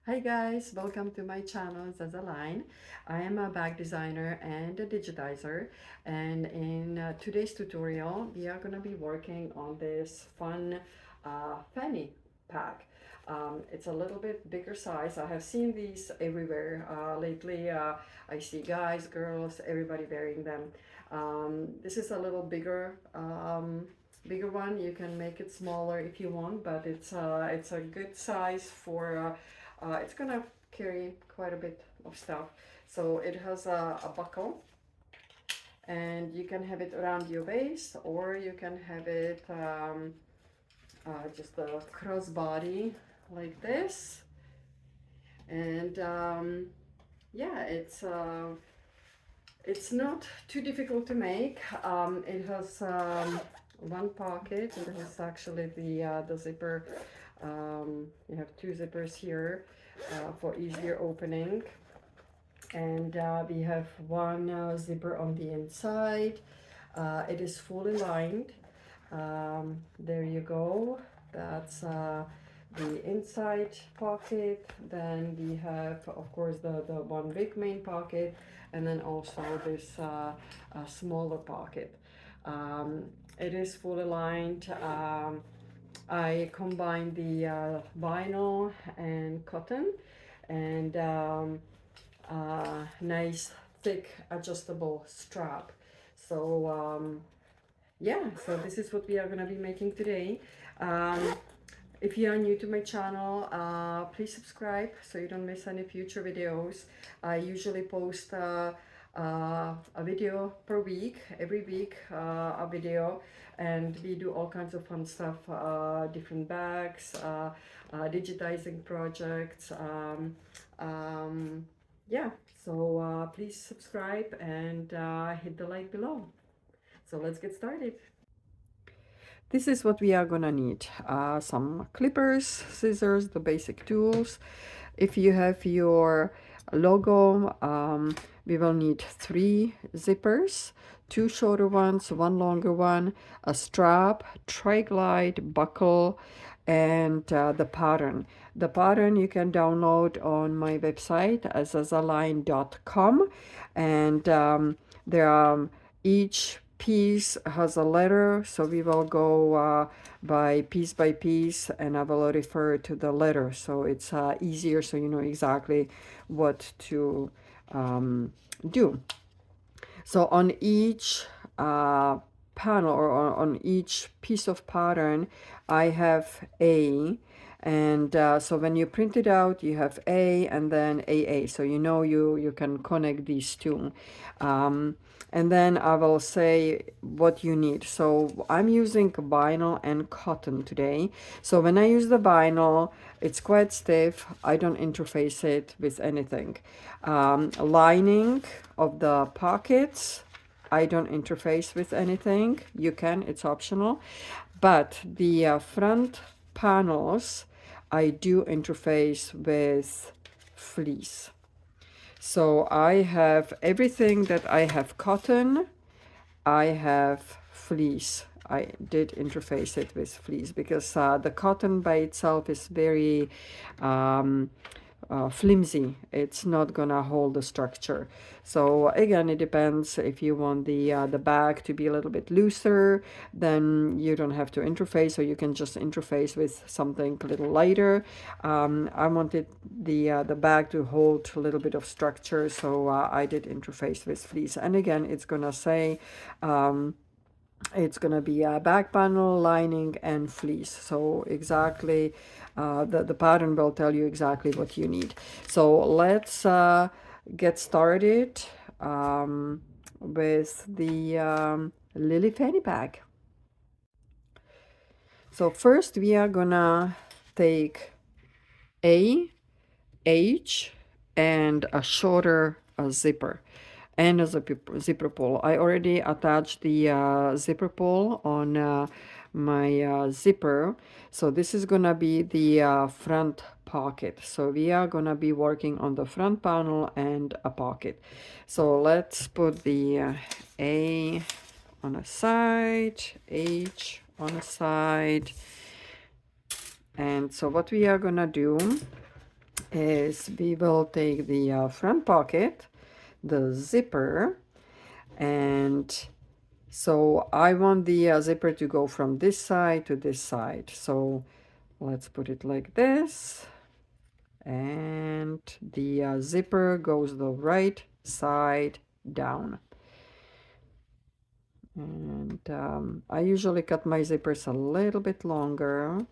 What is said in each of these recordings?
Hi guys, welcome to my channel Zazaline. I am a bag designer and a digitizer, and in today's tutorial we are going to be working on this fun fanny pack. It's a little bit bigger size. I have seen these everywhere lately. I see guys, girls, everybody wearing them. This is a little bigger one. You can make it smaller if you want, but it's a good size for it's gonna carry quite a bit of stuff. So it has a buckle, and you can have it around your waist, or you can have it just a crossbody like this. And yeah, it's not too difficult to make. It has one pocket. It has actually the zipper. You have two zippers here for easier opening, and we have one zipper on the inside. It is fully lined. There you go. That's the inside pocket. Then we have, of course, the one big main pocket, and then also this smaller pocket. It is fully lined. I combined the vinyl and cotton, and nice thick adjustable strap. So yeah, so this is what we are going to be making today. If you are new to my channel, please subscribe so you don't miss any future videos. I usually post a video per week, every week a video, and we do all kinds of fun stuff, different bags, digitizing projects. Yeah, so please subscribe and hit the like below. So let's get started. This is what we are gonna need. Some clippers, scissors, the basic tools. If you have your logo, we will need 3 zippers, 2 shorter ones, 1 longer one, a strap, tri-glide, buckle, and the pattern. The pattern you can download on my website as azaline.com, and there are each piece has a letter, so we will go by piece, and I will refer to the letter, so it's easier, so you know exactly what to do. So on each panel, or on each piece of pattern, I have A, and so when you print it out, you have A and then AA, so you know you can connect these two. And then I will say what you need. So I'm using vinyl and cotton today. So when I use the vinyl, it's quite stiff. I don't interface it with anything. Lining of the pockets, I don't interface with anything. You can, it's optional. But the front panels, I do interface with fleece. So I have everything that I have cotton, I have fleece. I did interface it with fleece because the cotton by itself is very flimsy. It's not gonna hold the structure. So again, it depends. If you want the bag to be a little bit looser, then you don't have to interface, or you can just interface with something a little lighter. I wanted the bag to hold a little bit of structure, so I did interface with fleece. And again, it's gonna say it's going to be a back panel, lining, and fleece. So exactly, the pattern will tell you exactly what you need. So let's get started with the Lily Fanny Pack. So first we are gonna take A, H, and a shorter zipper, and a zipper pull. I already attached the zipper pull on my zipper. So this is gonna be the front pocket. So we are gonna be working on the front panel and a pocket. So let's put the A on a side, H on a side. And so what we are gonna do is we will take the front pocket, the zipper, and so I want the zipper to go from this side to this side. So let's put it like this. And the zipper goes the right side down. And I usually cut my zippers a little bit longer,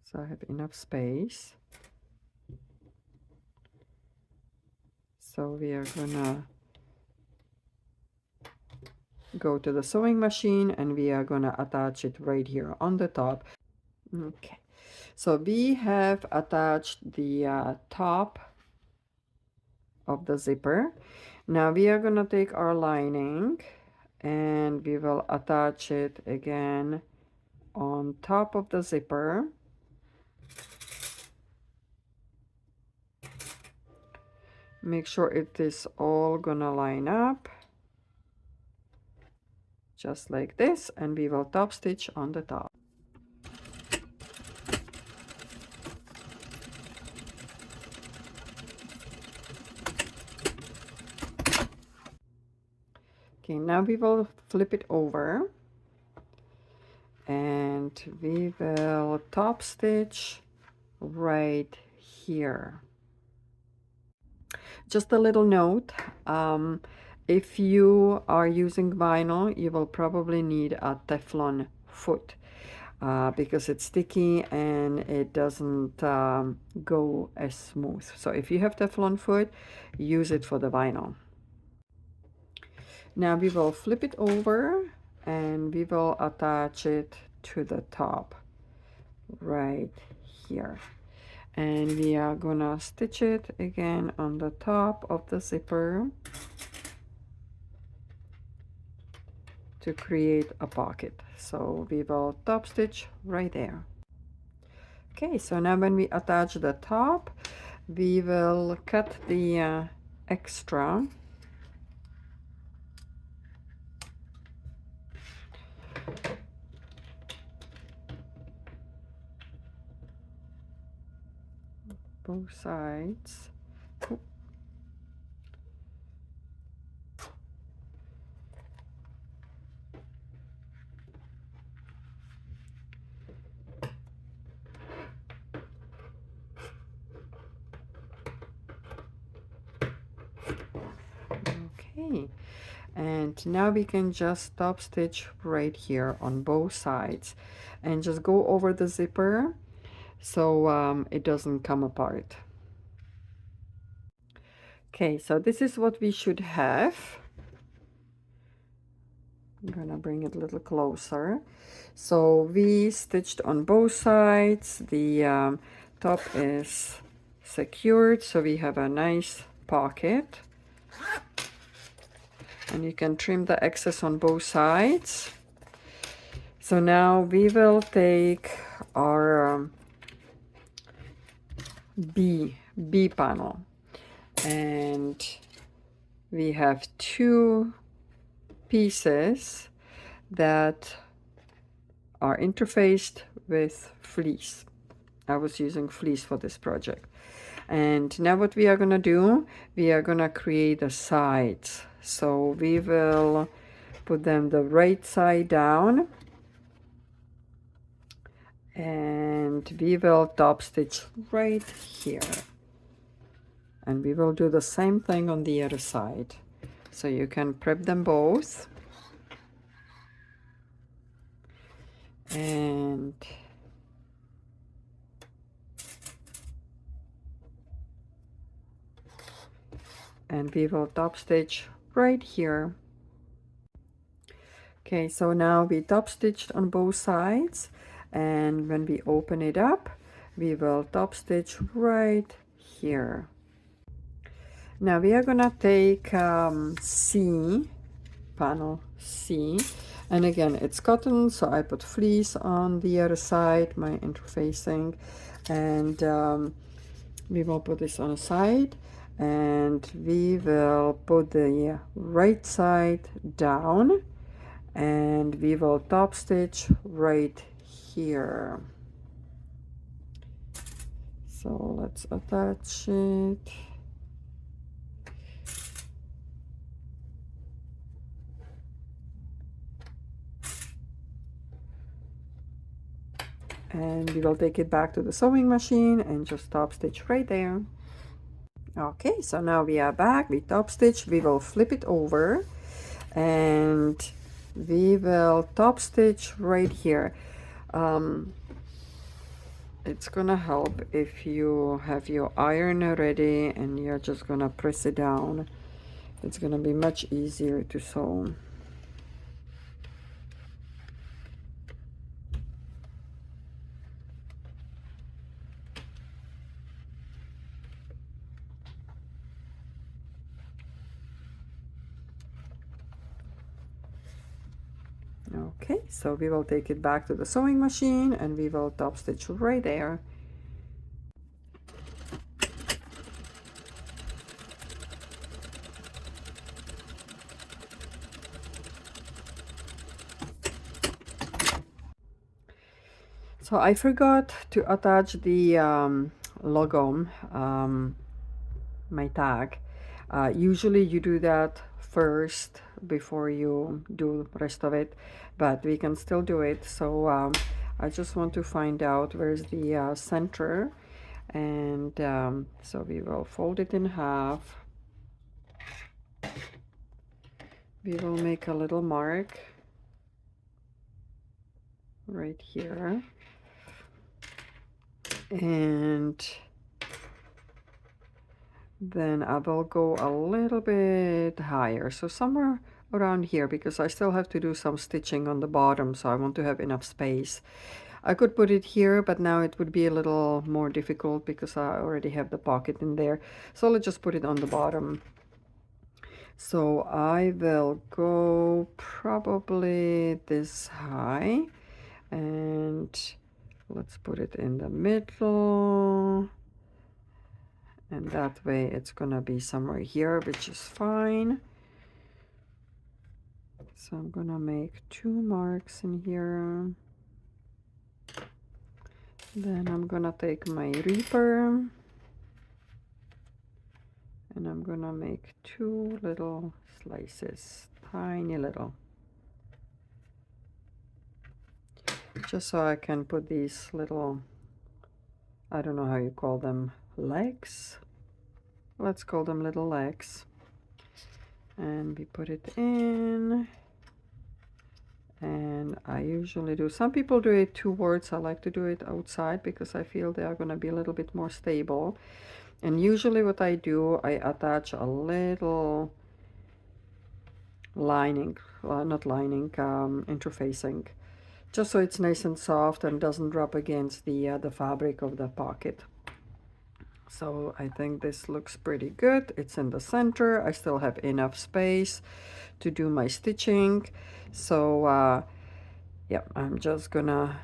so I have enough space. So we are gonna go to the sewing machine and we are gonna attach it right here on the top. Okay, so we have attached the top of the zipper. Now we are gonna take our lining and we will attach it again on top of the zipper. Make sure it is all gonna line up just like this, and we will top stitch on the top. Okay, now we will flip it over and we will top stitch right here. Just a little note, if you are using vinyl, you will probably need a Teflon foot because it's sticky and it doesn't go as smooth. So if you have Teflon foot, use it for the vinyl. Now we will flip it over and we will attach it to the top right here. And we are gonna stitch it again on the top of the zipper to create a pocket. So we will top stitch right there. Okay, so now when we attach the top, we will cut the extra. Both sides. Okay, and now we can just top stitch right here on both sides and just go over the zipper so it doesn't come apart. Okay, so this is what we should have. I'm gonna bring it a little closer. So we stitched on both sides. The top is secured, so we have a nice pocket. And you can trim the excess on both sides. So now we will take our B panel, and we have two pieces that are interfaced with fleece. I was using fleece for this project. And now what we are gonna do, we are gonna create the sides. So we will put them the right side down and we will top stitch right here. And we will do the same thing on the other side. So you can prep them both. And we will top stitch right here. Okay, so now we top stitched on both sides, and when we open it up, we will top stitch right here. Now we are gonna take C, panel C, and again it's cotton, so I put fleece on the other side, my interfacing, and we will put this on a side, and we will put the right side down, and we will top stitch right here. So let's attach it. And we will take it back to the sewing machine and just top stitch right there. Okay, so now we are back. We top stitch. We will flip it over and we will top stitch right here. It's gonna help if you have your iron ready and you're just gonna press it down. It's gonna be much easier to sew. Okay, so we will take it back to the sewing machine and we will top stitch right there. So I forgot to attach the logo, my tag. Usually you do that first before you do the rest of it, but we can still do it. So I just want to find out where's the center, and so we will fold it in half. We will make a little mark right here, and then I will go a little bit higher, so somewhere around here, because I still have to do some stitching on the bottom, so I want to have enough space. I could put it here, but now it would be a little more difficult because I already have the pocket in there. So let's just put it on the bottom. So I will go probably this high, and let's put it in the middle. And that way it's gonna be somewhere here, which is fine. So I'm gonna make 2 marks in here. Then I'm gonna take my reaper and I'm gonna make 2 little slices, tiny little. Just so I can put these little, I don't know how you call them, legs? Let's call them little legs. And we put it in. And I usually do, some people do it towards, I like to do it outside because I feel they are going to be a little bit more stable. And usually what I do, I attach a little lining, not lining, interfacing, just so it's nice and soft and doesn't rub against the fabric of the pocket. So I think this looks pretty good. It's in the center. I still have enough space to do my stitching. So yeah, I'm just gonna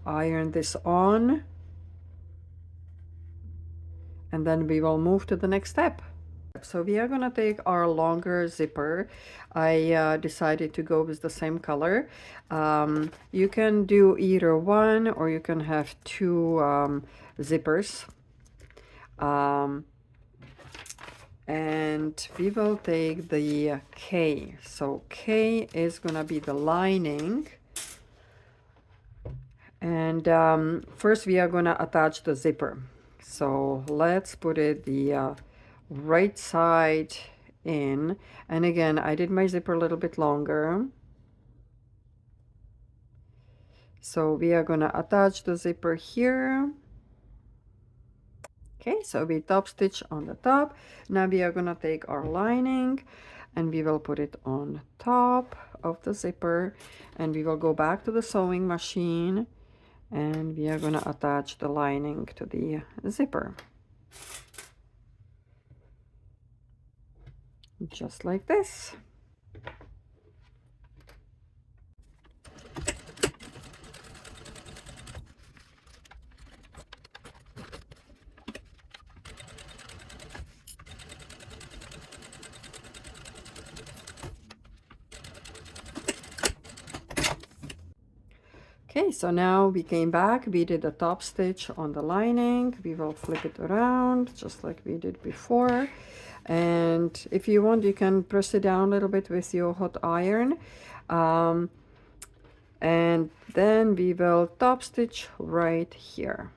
iron this on and then we will move to the next step. So we are gonna take our longer zipper. I decided to go with the same color. You can do either one or you can have 2 zippers. And we will take the K. So K is gonna be the lining. And first we are gonna attach the zipper. So let's put it the right side in. And again, I did my zipper a little bit longer. So we are gonna attach the zipper here. Okay, so we top stitch on the top. Now we are gonna take our lining and we will put it on top of the zipper, and we will go back to the sewing machine and we are gonna attach the lining to the zipper. Just like this. Okay, so now we came back, we did a top stitch on the lining. We will flip it around just like we did before. And if you want, you can press it down a little bit with your hot iron. And then we will top stitch right here.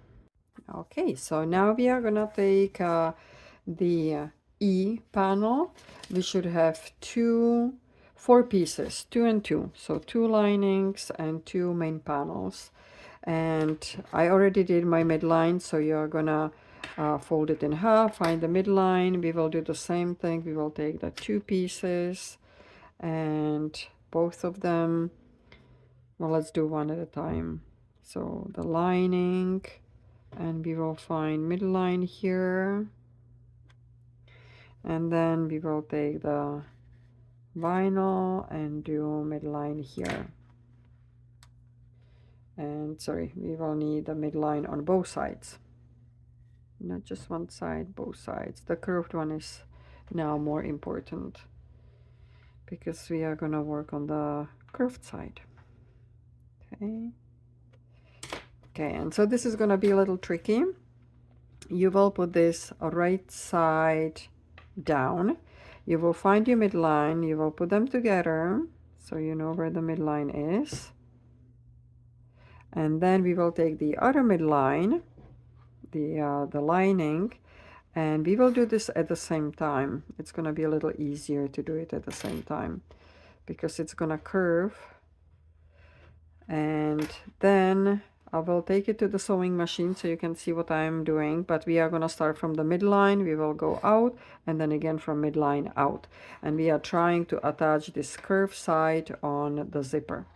Okay, so now we are gonna take the E panel. We should have four pieces, 2 and 2. So 2 linings and 2 main panels. And I already did my midline, so you're gonna fold it in half, find the midline. We will do the same thing. We will take the 2 pieces and both of them. Well, let's do one at a time. So the lining, and we will find midline here, and then we will take the vinyl and do midline here. And sorry, we will need the midline on both sides, not just one side, both sides. The curved one is now more important because we are gonna work on the curved side. Okay, and so this is gonna be a little tricky. You will put this right side down. You will find your midline. You will put them together so you know where the midline is. And then we will take the other midline, the lining, and we will do this at the same time. It's going to be a little easier to do it at the same time because it's going to curve. And then I will take it to the sewing machine so you can see what I'm doing, but we are going to start from the midline. We will go out and then again from midline out. And we are trying to attach this curved side on the zipper.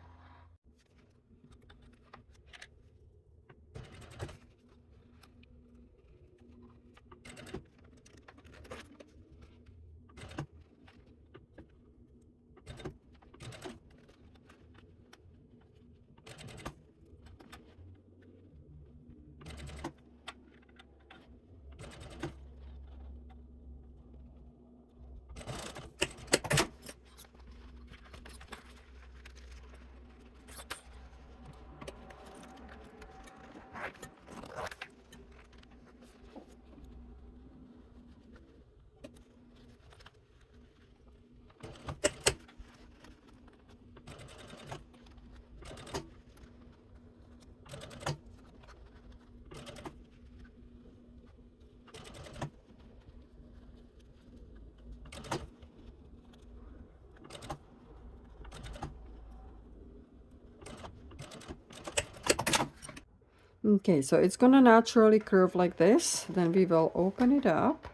Okay, so it's gonna naturally curve like this. Then we will open it up.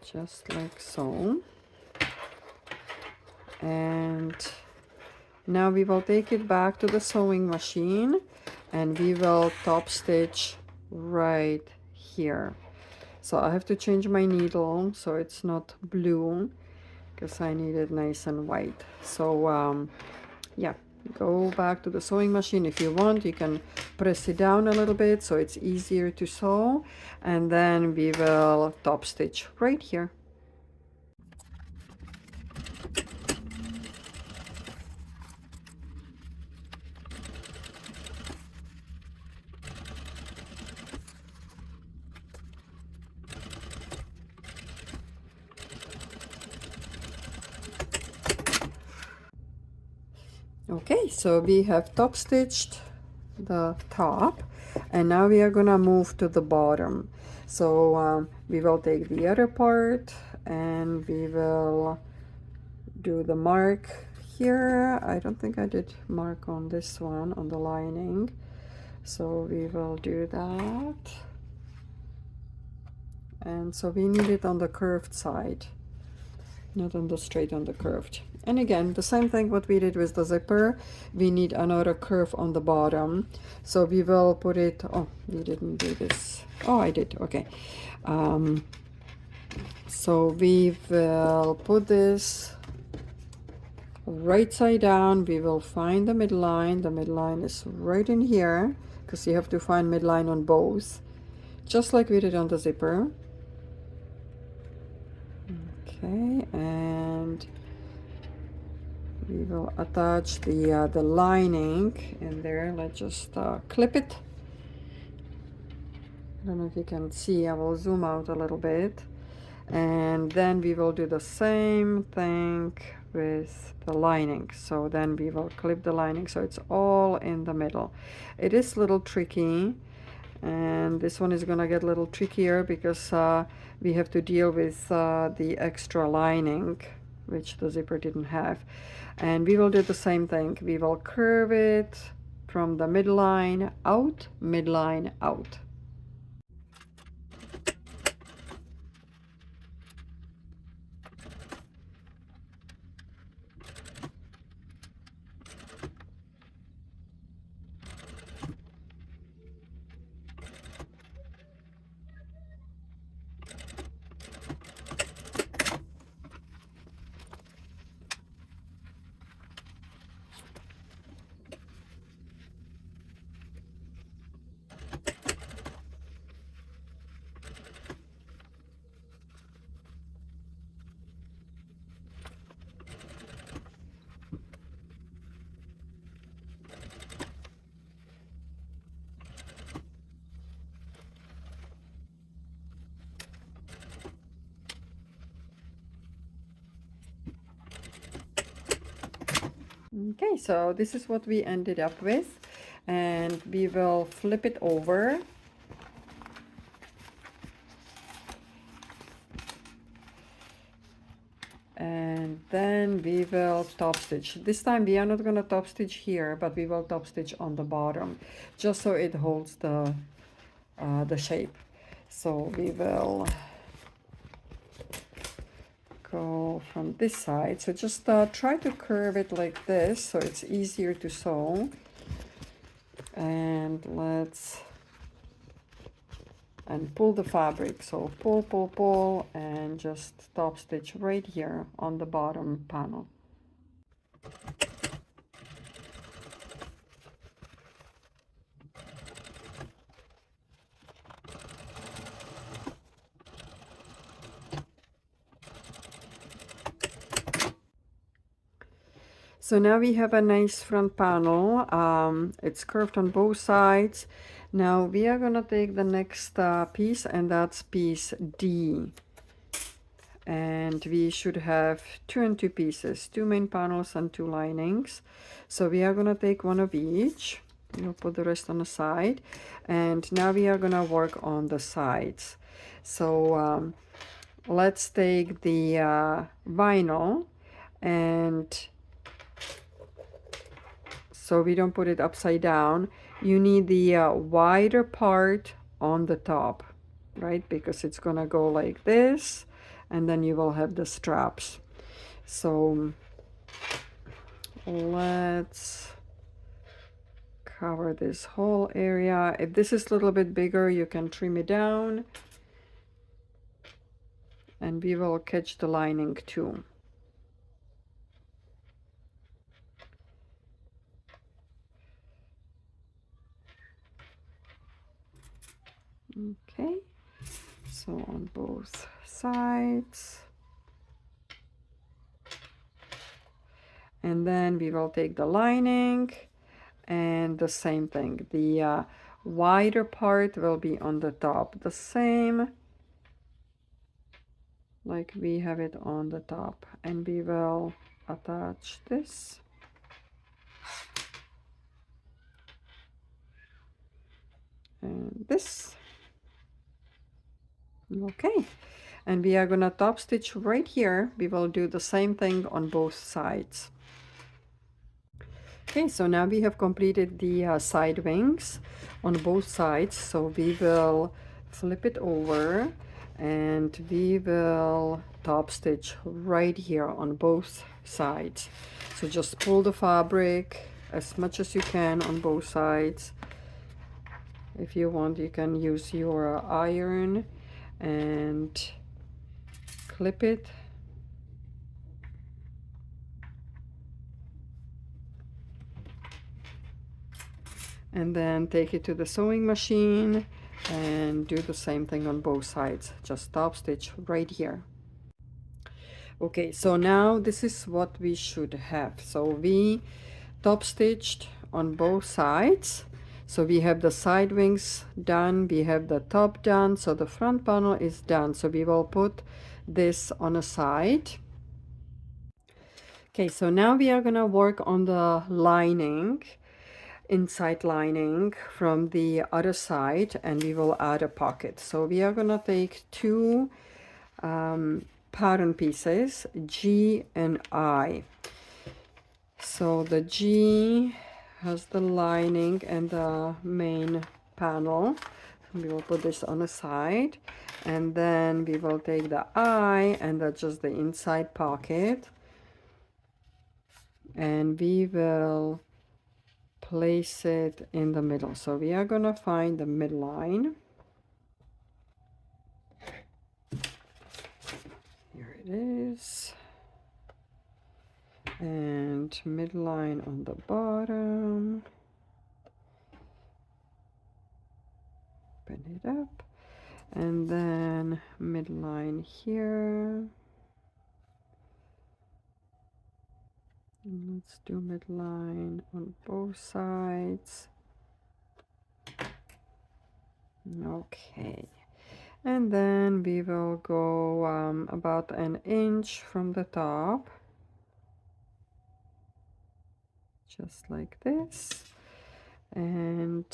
Just like so. And now we will take it back to the sewing machine and we will top stitch right here. So I have to change my needle so it's not blue because I need it nice and white. So yeah, go back to the sewing machine. If you want, you can press it down a little bit so it's easier to sew, and then we will top stitch right here. Okay, so we have top stitched the top, and now we are gonna move to the bottom. So we will take the other part and we will do the mark here. I don't think I did mark on this one on the lining, so we will do that. And so we need it on the curved side, not on the straight, on the curved. And again, the same thing what we did with the zipper, we need another curve on the bottom. So we will put it, oh, we didn't do this. Oh, I did, okay. So we will put this right side down. We will find the midline. The midline is right in here because you have to find midline on both, just like we did on the zipper. Okay, and We will attach the lining in there. Let's just clip it. I don't know if you can see. I will zoom out a little bit. And then we will do the same thing with the lining. So then we will clip the lining so it's all in the middle. It is a little tricky, and this one is gonna get a little trickier because we have to deal with the extra lining which the zipper didn't have. And we will do the same thing. We will curve it from the midline out, midline out. Okay, so this is what we ended up with, and we will flip it over. And then we will top stitch. This time we are not going to top stitch here, but we will top stitch on the bottom, just so it holds the shape. So we will go from this side. So just try to curve it like this so it's easier to sew. And pull the fabric. So pull, pull, pull, and just top stitch right here on the bottom panel. So now we have a nice front panel. It's curved on both sides. Now we are gonna take the next piece, and that's piece D. And we should have 2 and 2 pieces, 2 main panels and 2 linings. So we are gonna take one of each. We'll put the rest on the side. And now we are gonna work on the sides. So let's take the vinyl, and so we don't put it upside down. You need the wider part on the top, right? Because it's gonna go like this, and then you will have the straps. So let's cover this whole area. If this is a little bit bigger, you can trim it down, and we will catch the lining too. Okay, so on both sides. And then we will take the lining, and the same thing. The wider part will be on the top, the same like we have it on the top. And we will attach this. And this. Okay, and we are gonna top stitch right here. We will do the same thing on both sides. Okay, so now we have completed the side wings on both sides. So we will flip it over, and we will top stitch right here on both sides. So just pull the fabric as much as you can on both sides. If you want, you can use your iron and clip it. And then take it to the sewing machine and do the same thing on both sides. Just top stitch right here. Okay, so now this is what we should have. So we top stitched on both sides. So we have the side wings done, we have the top done, so the front panel is done. So we will put this on a side. Okay, so now we are gonna work on the lining, inside lining from the other side, and we will add a pocket. So we are gonna take two pattern pieces, G and I. So the G has the lining and the main panel. We will put this on the side, and then we will take the I and that's just the inside pocket, and we will place it in the middle. So we are gonna find the midline. Here it is. And midline on the bottom. Open it up. And then midline here. And let's do midline on both sides. Okay. And then we will go about an inch from the top. Just like this. And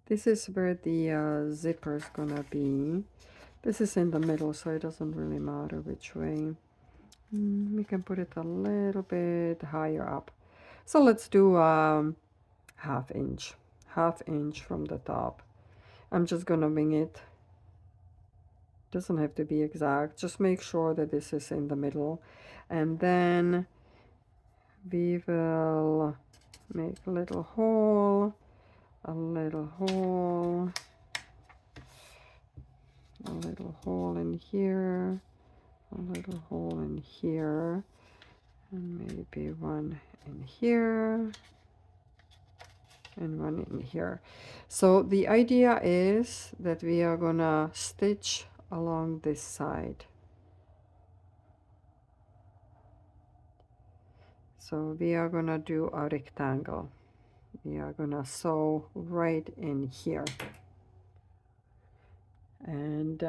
this is where the zipper is gonna be. This is in the middle, so it doesn't really matter which way. We can put it a little bit higher up. So let's do half inch from the top. I'm just gonna wing it. Doesn't have to be exact. Just make sure that this is in the middle. And then we will make a little hole, a little hole, a little hole in here, a little hole in here, and maybe one in here and one in here. So the idea is that we are gonna stitch along this side. So we are gonna do a rectangle. We are gonna sew right in here. And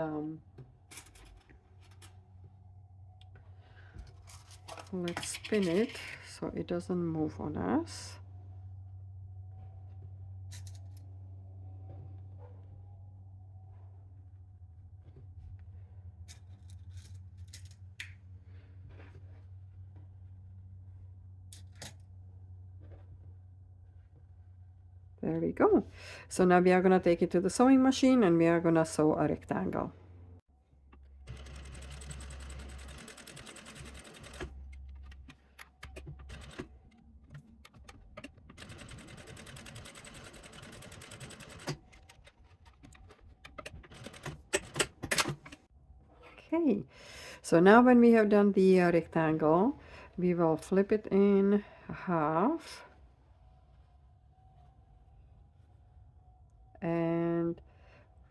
let's spin it so it doesn't move on us. There we go. So now we are gonna take it to the sewing machine and we are gonna sew a rectangle. Okay, so now when we have done the rectangle, we will flip it in half. And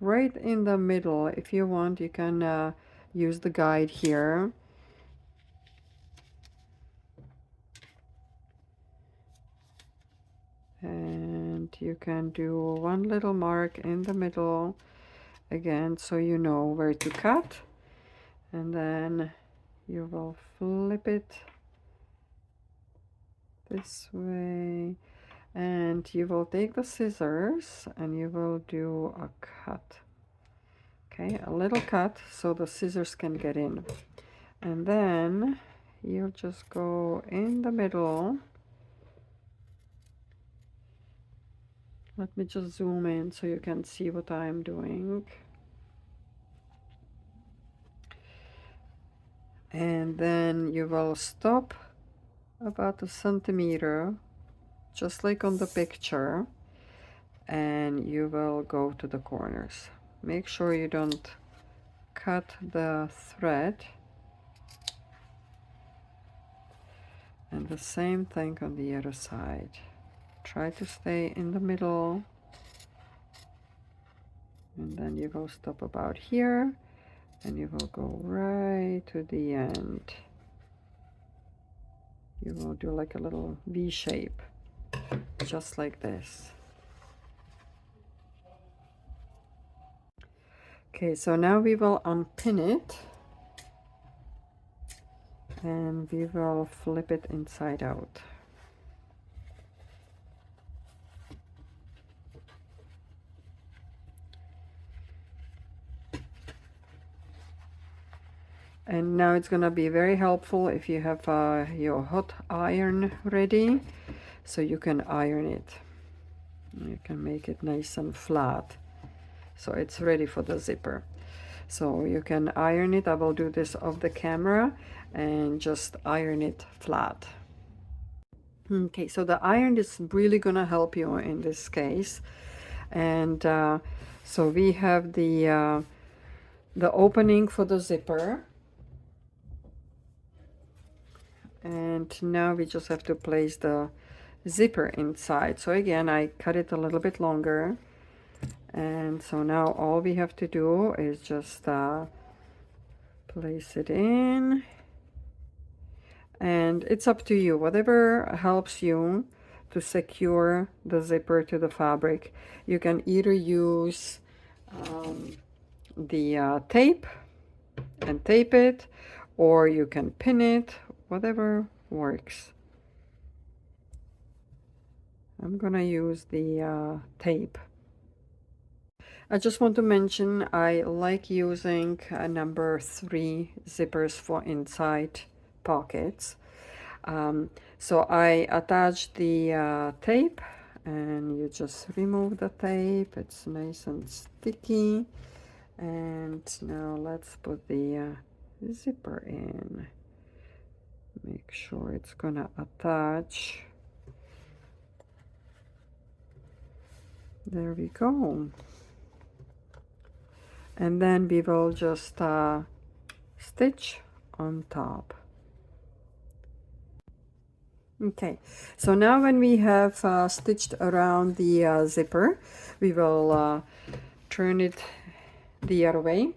right in the middle, if you want, you can use the guide here. And you can do one little mark in the middle again, so you know where to cut. And then you will flip it this way, and you will take the scissors and you will do a cut. Okay, a little cut so the scissors can get in. And then you'll just go in the middle. Let me just zoom in so you can see what I'm doing. And then you will stop about a centimeter, just like on the picture, and you will go to the corners. Make sure you don't cut the thread. And the same thing on the other side. Try to stay in the middle. And then you will stop about here. and you will go right to the end. You will do like a little V shape, just like this. Okay, so now we will unpin it and we will flip it inside out. And now it's gonna be very helpful if you have your hot iron ready, so you can iron it. You can make it nice and flat, so it's ready for the zipper. So you can iron it. I will do this off the camera and just iron it flat. Okay, so the iron is really gonna help you in this case. And so we have the opening for the zipper. And now we just have to place the zipper inside. So again, I cut it a little bit longer. And so now all we have to do is just place it in. And it's up to you, whatever helps you to secure the zipper to the fabric. You can either use the tape and tape it, or you can pin it, whatever works. I'm gonna use the tape. I just want to mention I like using number 3 zippers for inside pockets. So I attach the tape, and you just remove the tape. It's nice and sticky. And now let's put the zipper in. Make sure it's gonna attach. There we go. And then we will just stitch on top. Okay, so now when we have stitched around the zipper, we will turn it the other way.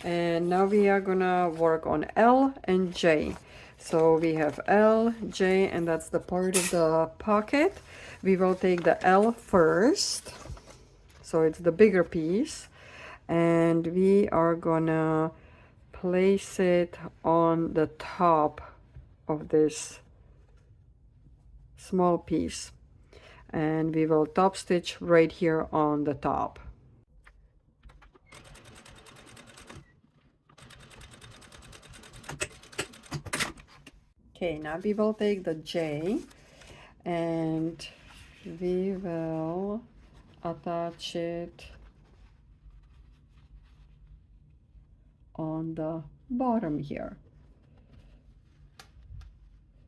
And now we are gonna work on L and J. So we have L, J, and that's the part of the pocket. We will take the L first, so it's the bigger piece, and we are gonna place it on the top of this small piece, and we will top stitch right here on the top. Okay, now we will take the J and we will attach it on the bottom here.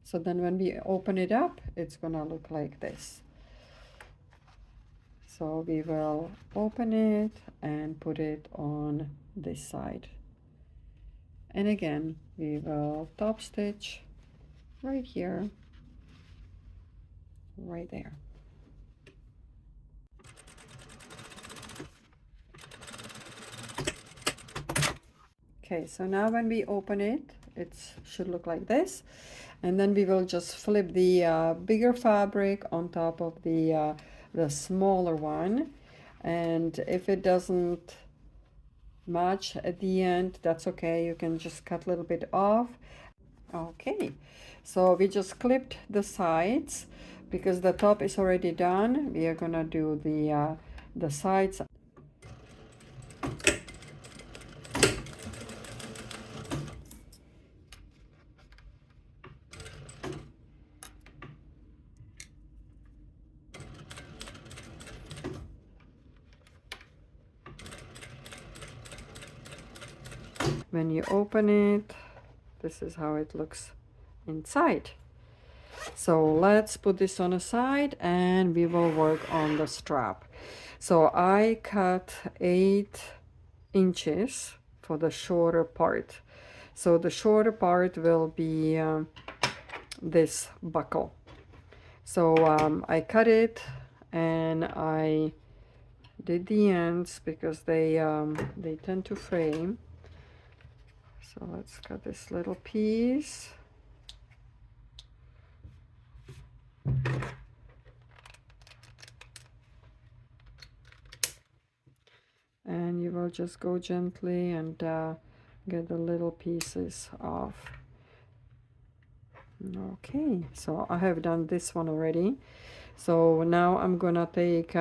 So then when we open it up, it's gonna look like this. So we will open it and put it on this side. And again, we will top stitch right here, right there. Okay, so now when we open it, it should look like this. And then we will just flip the bigger fabric on top of the smaller one. And if it doesn't match at the end, that's okay. You can just cut a little bit off. Okay, so we just clipped the sides because the top is already done. We are gonna do the sides. When you open it, this is how it looks inside. So let's put this on a side and we will work on the strap. So I cut 8 inches for the shorter part. So the shorter part will be this buckle. So I cut it and I did the ends because they tend to fray. So let's cut this little piece. And you will just go gently and get the little pieces off. Okay, so I have done this one already. So now I'm gonna take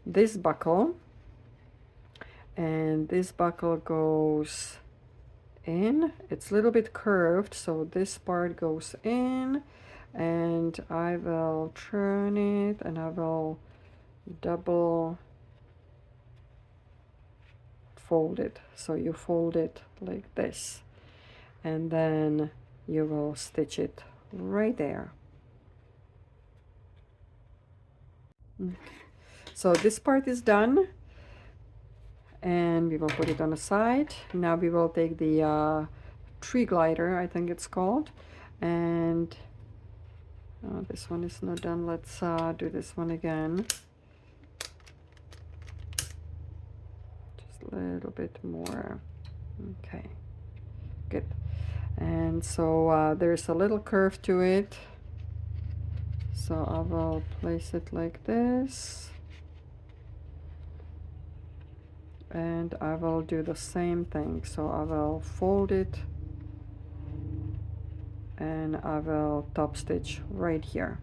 this buckle, and this buckle goes in. It's a little bit curved, so this part goes in, and I will turn it and I will double fold it. So you fold it like this, and then you will stitch it right there. So this part is done, and we will put it on the side. Now we will take the tree glider, I think it's called, and this one is not done. Let's do this one again. Just a little bit more. Okay, good. And so there's a little curve to it, so I will place it like this, and I will do the same thing. So I will fold it and I will top stitch right here.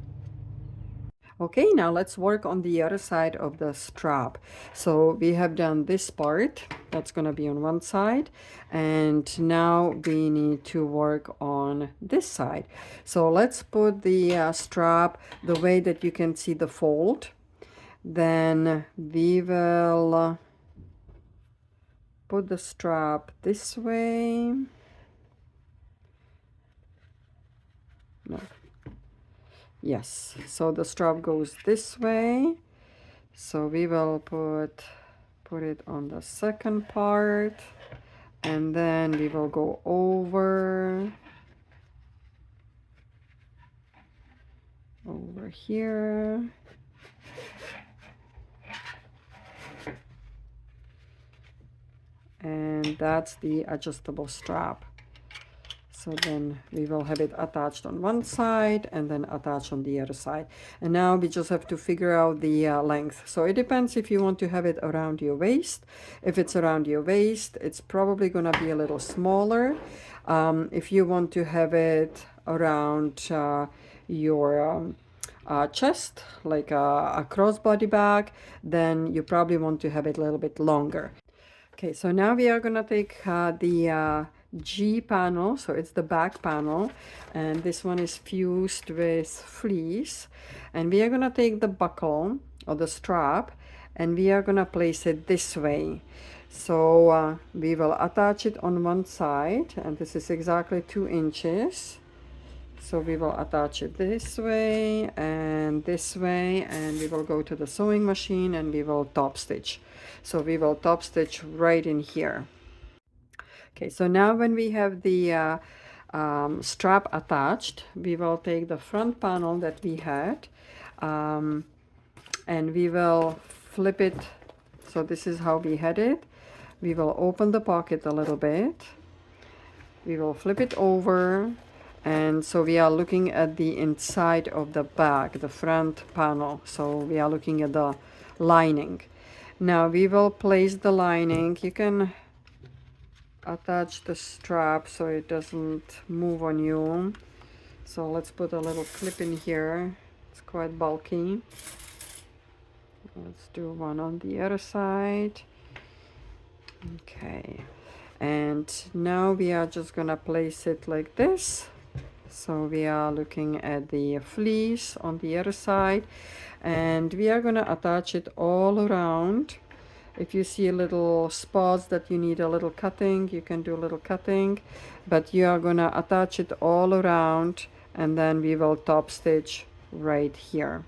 Okay, now let's work on the other side of the strap. So we have done this part, that's gonna be on one side, and now we need to work on this side. So let's put the strap the way that you can see the fold. Then we will put the strap this way. No. Yes, so the strap goes this way. So we will put it on the second part, and then we will go over here. And that's the adjustable strap. So then we will have it attached on one side and then attached on the other side. And now we just have to figure out the length. So it depends if you want to have it around your waist. If it's around your waist, it's probably going to be a little smaller. If you want to have it around your chest, like a crossbody bag, then you probably want to have it a little bit longer. Okay, so now we are going to take the G panel, so it's the back panel, and this one is fused with fleece, and we are going to take the buckle or the strap and we are going to place it this way. So we will attach it on one side, and this is exactly 2 inches. So we will attach it this way, and we will go to the sewing machine and we will top stitch. So we will top stitch right in here. Okay, so now when we have the strap attached, we will take the front panel that we had, and we will flip it. So this is how we had it. We will open the pocket a little bit. We will flip it over, and so we are looking at the inside of the bag, the front panel. So we are looking at the lining. Now we will place the lining. You can attach the strap so it doesn't move on you. So let's put a little clip in here. It's quite bulky. Let's do one on the other side. Okay, and now we are just gonna place it like this. So we are looking at the fleece on the other side, and we are gonna attach it all around. If you see little spots that you need a little cutting, you can do a little cutting, but you are gonna attach it all around, and then we will top stitch right here.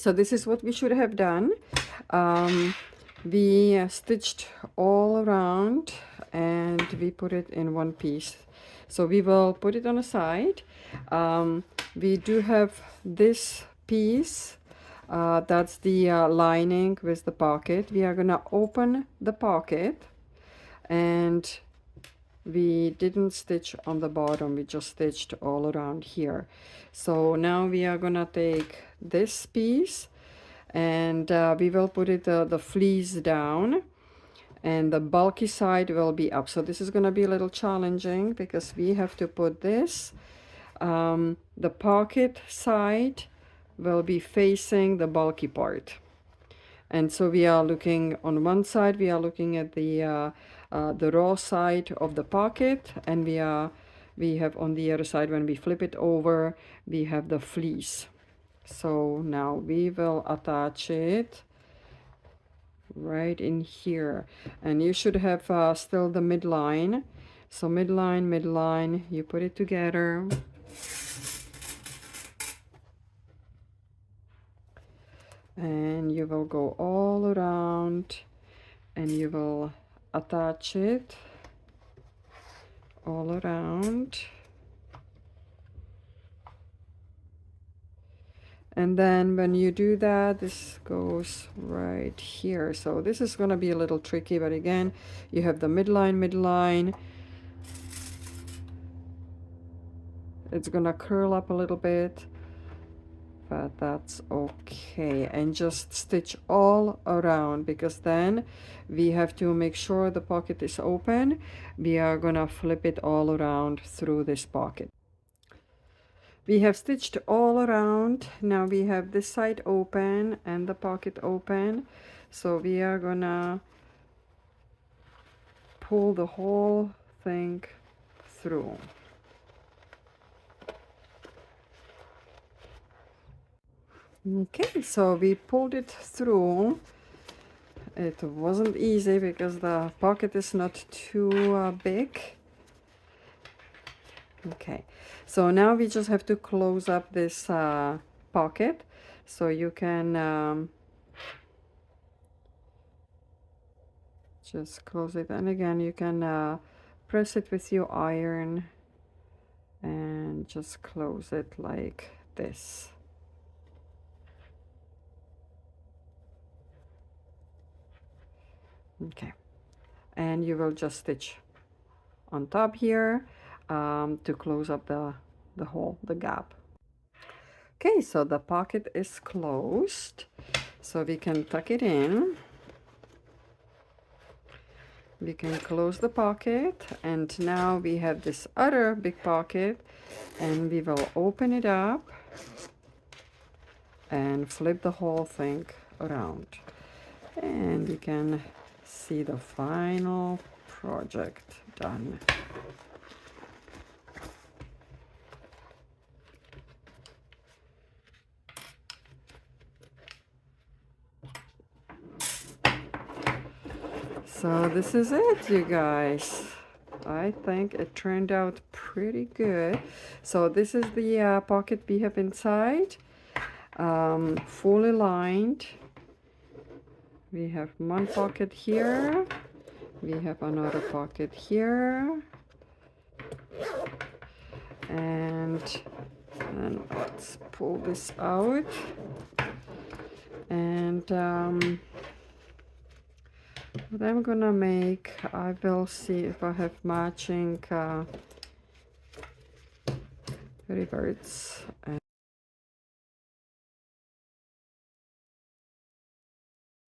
So this is what we should have done. We stitched all around and we put it in one piece. So we will put it on the side. We do have this piece. That's the lining with the pocket. We are gonna open the pocket, and we didn't stitch on the bottom, we just stitched all around here. So now we are gonna take this piece and we will put it the fleece down, and the bulky side will be up. So this is gonna be a little challenging because we have to put this, the pocket side will be facing the bulky part. And so we are looking on one side, we are looking at the raw side of the pocket, and we have on the other side, when we flip it over, we have the fleece. So now we will attach it right in here, and you should have still the midline. So midline, you put it together. And you will go all around and you will attach it all around. And then when you do that, this goes right here. So this is going to be a little tricky, but again, you have the midline. It's going to curl up a little bit, but that's okay. And just stitch all around, because then we have to make sure the pocket is open. We are gonna flip it all around through this pocket. We have stitched all around. Now we have this side open and the pocket open, so we are gonna pull the whole thing through. Okay, so we pulled it through. It wasn't easy because the pocket is not too big. Okay, so now we just have to close up this pocket, so you can just close it, and again you can press it with your iron and just close it like this. Okay, and you will just stitch on top here to close up the hole, the gap. Okay, so the pocket is closed, so we can tuck it in. We can close the pocket, and now we have this other big pocket, and we will open it up and flip the whole thing around, and you can see the final project done. So this is it, you guys. I think it turned out pretty good. So this is the pocket we have inside, fully lined. We have one pocket here, we have another pocket here, and then let's pull this out, and what I'm gonna make, I will see if I have matching rivets.